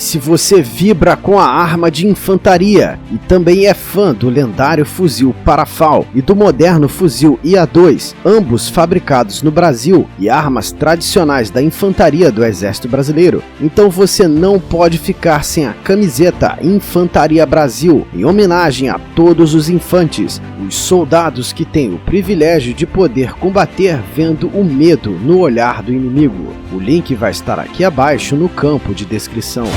se você vibra com a arma de infantaria e também é fã do lendário fuzil Parafal e do moderno fuzil IA-2, ambos fabricados no Brasil e armas tradicionais da infantaria do Exército Brasileiro, então você não pode ficar sem a camiseta Infantaria Brasil, em homenagem a todos os infantes, os soldados que têm o privilégio de poder combater vendo o medo no olhar do inimigo. O link vai estar aqui abaixo no campo de descrição.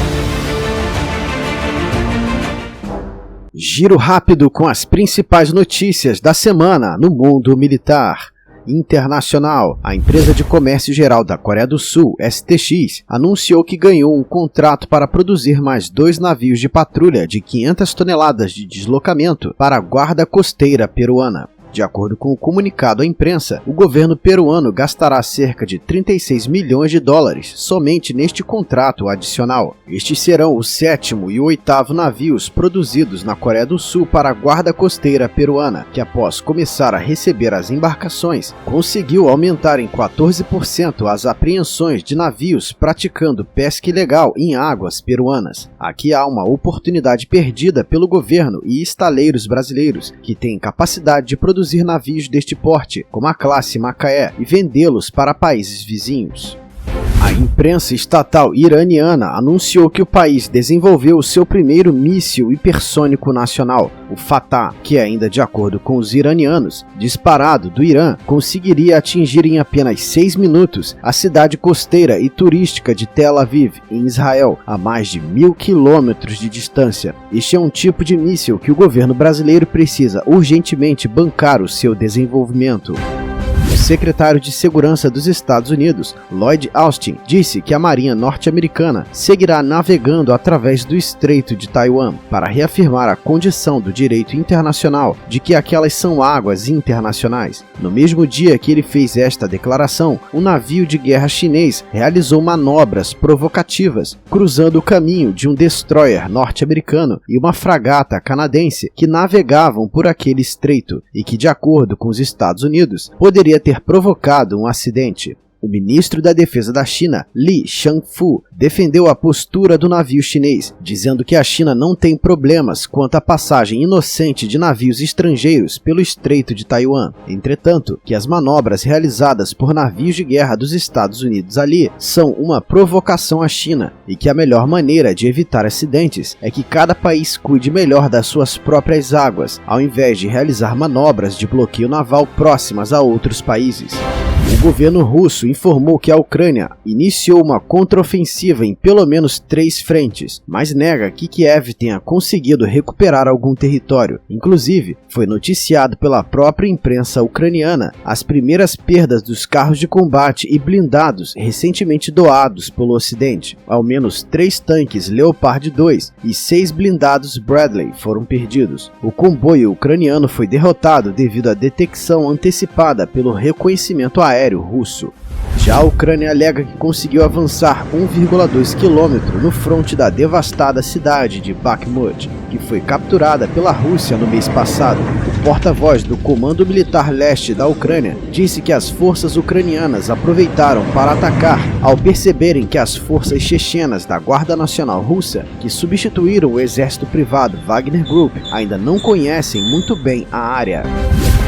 Giro rápido com as principais notícias da semana no mundo militar. Internacional. A empresa de comércio geral da Coreia do Sul, STX, anunciou que ganhou um contrato para produzir mais 2 navios de patrulha de 500 toneladas de deslocamento para a guarda costeira peruana. De acordo com o comunicado à imprensa, o governo peruano gastará cerca de 36 milhões de dólares somente neste contrato adicional. Estes serão o 7º e o 8º navios produzidos na Coreia do Sul para a guarda costeira peruana, que após começar a receber as embarcações, conseguiu aumentar em 14% as apreensões de navios praticando pesca ilegal em águas peruanas. Aqui há uma oportunidade perdida pelo governo e estaleiros brasileiros, que têm capacidade de produzir navios deste porte, como a classe Macaé, e vendê-los para países vizinhos. A imprensa estatal iraniana anunciou que o país desenvolveu o seu primeiro míssil hipersônico nacional, o Fatah, que ainda de acordo com os iranianos, disparado do Irã, conseguiria atingir em apenas 6 minutos a cidade costeira e turística de Tel Aviv, em Israel, a mais de 1.000 quilômetros de distância. Este é um tipo de míssil que o governo brasileiro precisa urgentemente bancar o seu desenvolvimento. O secretário de Segurança dos Estados Unidos, Lloyd Austin, disse que a Marinha norte-americana seguirá navegando através do Estreito de Taiwan para reafirmar a condição do direito internacional de que aquelas são águas internacionais. No mesmo dia que ele fez esta declaração, um navio de guerra chinês realizou manobras provocativas, cruzando o caminho de um destroyer norte-americano e uma fragata canadense que navegavam por aquele estreito e que, de acordo com os Estados Unidos, poderia ter provocado um acidente. O ministro da Defesa da China, Li Shangfu, defendeu a postura do navio chinês, dizendo que a China não tem problemas quanto à passagem inocente de navios estrangeiros pelo Estreito de Taiwan. Entretanto, que as manobras realizadas por navios de guerra dos Estados Unidos ali são uma provocação à China e que a melhor maneira de evitar acidentes é que cada país cuide melhor das suas próprias águas, ao invés de realizar manobras de bloqueio naval próximas a outros países. O governo russo informou que a Ucrânia iniciou uma contraofensiva em pelo menos 3 frentes, mas nega que Kiev tenha conseguido recuperar algum território. Inclusive, foi noticiado pela própria imprensa ucraniana as primeiras perdas dos carros de combate e blindados recentemente doados pelo Ocidente. Ao menos 3 tanques Leopard 2 e 6 blindados Bradley foram perdidos. O comboio ucraniano foi derrotado devido à detecção antecipada pelo reconhecimento aéreo russo. Já a Ucrânia alega que conseguiu avançar 1,2 km no fronte da devastada cidade de Bakhmut, que foi capturada pela Rússia no mês passado. O porta-voz do Comando Militar Leste da Ucrânia disse que as forças ucranianas aproveitaram para atacar ao perceberem que as forças chechenas da Guarda Nacional Russa, que substituíram o exército privado Wagner Group, ainda não conhecem muito bem a área.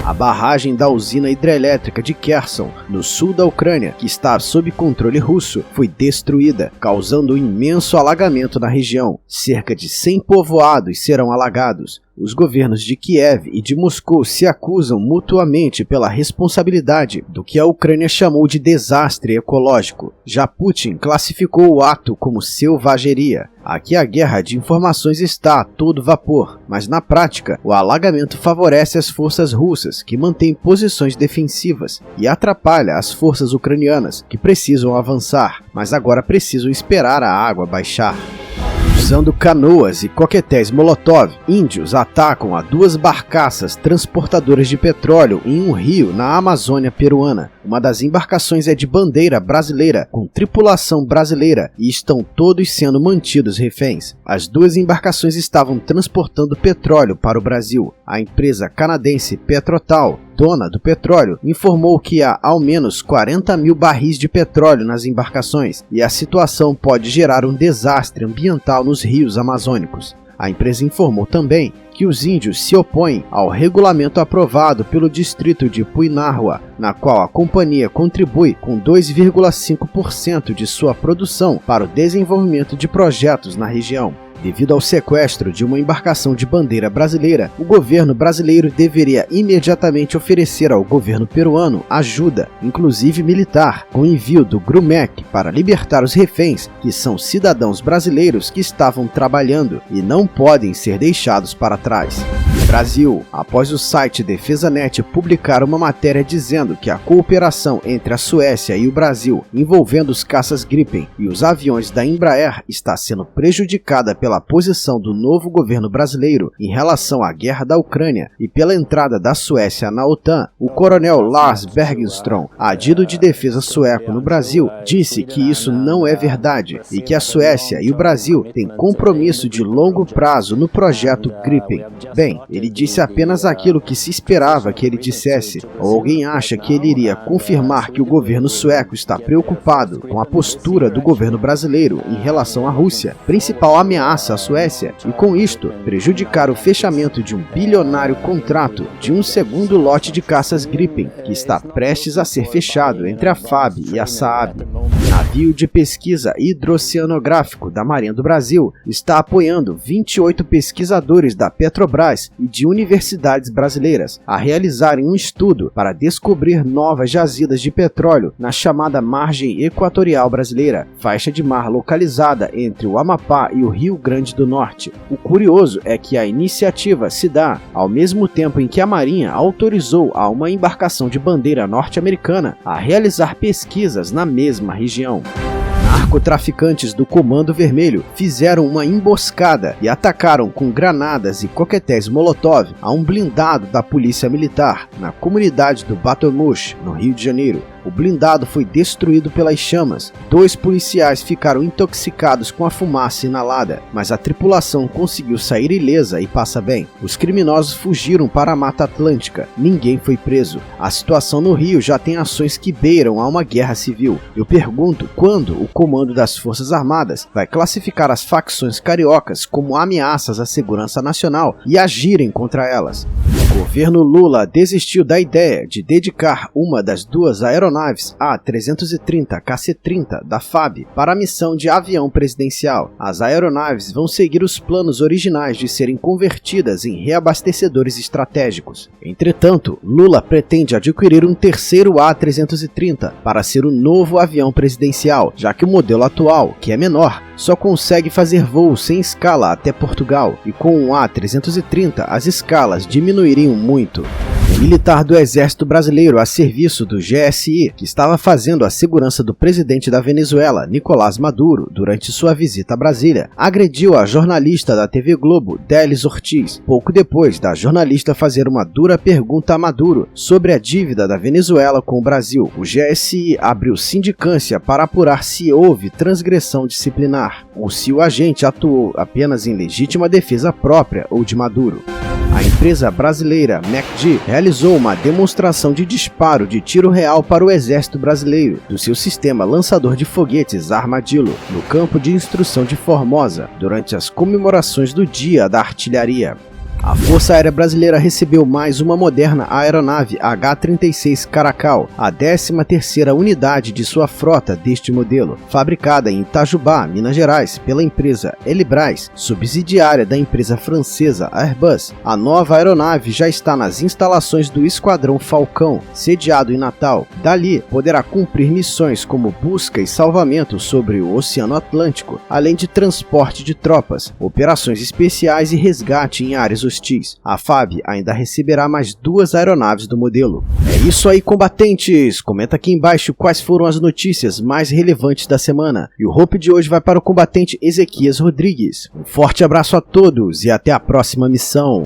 A barragem da usina hidrelétrica de Kherson, no sul da Ucrânia, que está sob controle russo, foi destruída, causando um imenso alagamento na região. Cerca de 100 povoados serão alagados. Os governos de Kiev e de Moscou se acusam mutuamente pela responsabilidade do que a Ucrânia chamou de desastre ecológico. Já Putin classificou o ato como selvageria. Aqui a guerra de informações está a todo vapor, mas na prática o alagamento favorece as forças russas, que mantêm posições defensivas, e atrapalha as forças ucranianas, que precisam avançar, mas agora precisam esperar a água baixar. Usando canoas e coquetéis Molotov, índios atacam a 2 barcaças transportadoras de petróleo em um rio na Amazônia peruana. Uma das embarcações é de bandeira brasileira, com tripulação brasileira, e estão todos sendo mantidos reféns. As 2 embarcações estavam transportando petróleo para o Brasil. A empresa canadense PetroTal dona do petróleo, informou que há ao menos 40 mil barris de petróleo nas embarcações e a situação pode gerar um desastre ambiental nos rios amazônicos. A empresa informou também que os índios se opõem ao regulamento aprovado pelo distrito de Puinahua, na qual a companhia contribui com 2,5% de sua produção para o desenvolvimento de projetos na região. Devido ao sequestro de uma embarcação de bandeira brasileira, o governo brasileiro deveria imediatamente oferecer ao governo peruano ajuda, inclusive militar, com envio do GRUMEC para libertar os reféns, que são cidadãos brasileiros que estavam trabalhando e não podem ser deixados para trás. Brasil. Após o site DefesaNet publicar uma matéria dizendo que a cooperação entre a Suécia e o Brasil envolvendo os caças Gripen e os aviões da Embraer está sendo prejudicada pela posição do novo governo brasileiro em relação à guerra da Ucrânia e pela entrada da Suécia na OTAN, o coronel Lars Bergenström, adido de defesa sueco no Brasil, disse que isso não é verdade e que a Suécia e o Brasil têm compromisso de longo prazo no projeto Gripen. Bem, ele disse apenas aquilo que se esperava que ele dissesse, ou alguém acha que ele iria confirmar que o governo sueco está preocupado com a postura do governo brasileiro em relação à Rússia, principal ameaça à Suécia, e com isto prejudicar o fechamento de um bilionário contrato de um segundo lote de caças Gripen, que está prestes a ser fechado entre a FAB e a Saab. Navio de pesquisa hidroceanográfico da Marinha do Brasil está apoiando 28 pesquisadores da Petrobras e de universidades brasileiras a realizarem um estudo para descobrir novas jazidas de petróleo na chamada margem equatorial brasileira, faixa de mar localizada entre o Amapá e o Rio Grande do Norte. O curioso é que a iniciativa se dá ao mesmo tempo em que a Marinha autorizou a uma embarcação de bandeira norte-americana a realizar pesquisas na mesma região. Narcotraficantes do Comando Vermelho fizeram uma emboscada e atacaram com granadas e coquetéis Molotov a um blindado da Polícia Militar na comunidade do Batomush, no Rio de Janeiro. O blindado foi destruído pelas chamas. 2 policiais ficaram intoxicados com a fumaça inalada, mas a tripulação conseguiu sair ilesa e passa bem. Os criminosos fugiram para a Mata Atlântica. Ninguém foi preso. A situação no Rio já tem ações que beiram a uma guerra civil. Eu pergunto quando o comando das Forças Armadas vai classificar as facções cariocas como ameaças à segurança nacional e agirem contra elas. O governo Lula desistiu da ideia de dedicar uma das 2 aeronaves A330 KC-30 da FAB para a missão de avião presidencial. As aeronaves vão seguir os planos originais de serem convertidas em reabastecedores estratégicos. Entretanto, Lula pretende adquirir um terceiro A330 para ser o novo avião presidencial, já que o modelo atual, que é menor, só consegue fazer voos sem escala até Portugal, e com o A330 as escalas diminuiriam muito. O militar do Exército Brasileiro a serviço do GSI, que estava fazendo a segurança do presidente da Venezuela, Nicolás Maduro, durante sua visita a Brasília, agrediu a jornalista da TV Globo, Délis Ortiz, pouco depois da jornalista fazer uma dura pergunta a Maduro sobre a dívida da Venezuela com o Brasil. O GSI abriu sindicância para apurar se houve transgressão disciplinar, ou se o agente atuou apenas em legítima defesa própria ou de Maduro. A empresa brasileira MacD realizou uma demonstração de disparo de tiro real para o Exército Brasileiro do seu sistema lançador de foguetes Armadillo no campo de instrução de Formosa durante as comemorações do Dia da Artilharia. A Força Aérea Brasileira recebeu mais uma moderna aeronave H-36 Caracal, a 13ª unidade de sua frota deste modelo, fabricada em Itajubá, Minas Gerais, pela empresa Elibras, subsidiária da empresa francesa Airbus. A nova aeronave já está nas instalações do Esquadrão Falcão, sediado em Natal. Dali, poderá cumprir missões como busca e salvamento sobre o Oceano Atlântico, além de transporte de tropas, operações especiais e resgate em áreas hostis. A FAB ainda receberá mais 2 aeronaves do modelo. É isso aí, combatentes! Comenta aqui embaixo quais foram as notícias mais relevantes da semana. E o Hope de hoje vai para o combatente Ezequias Rodrigues. Um forte abraço a todos e até a próxima missão!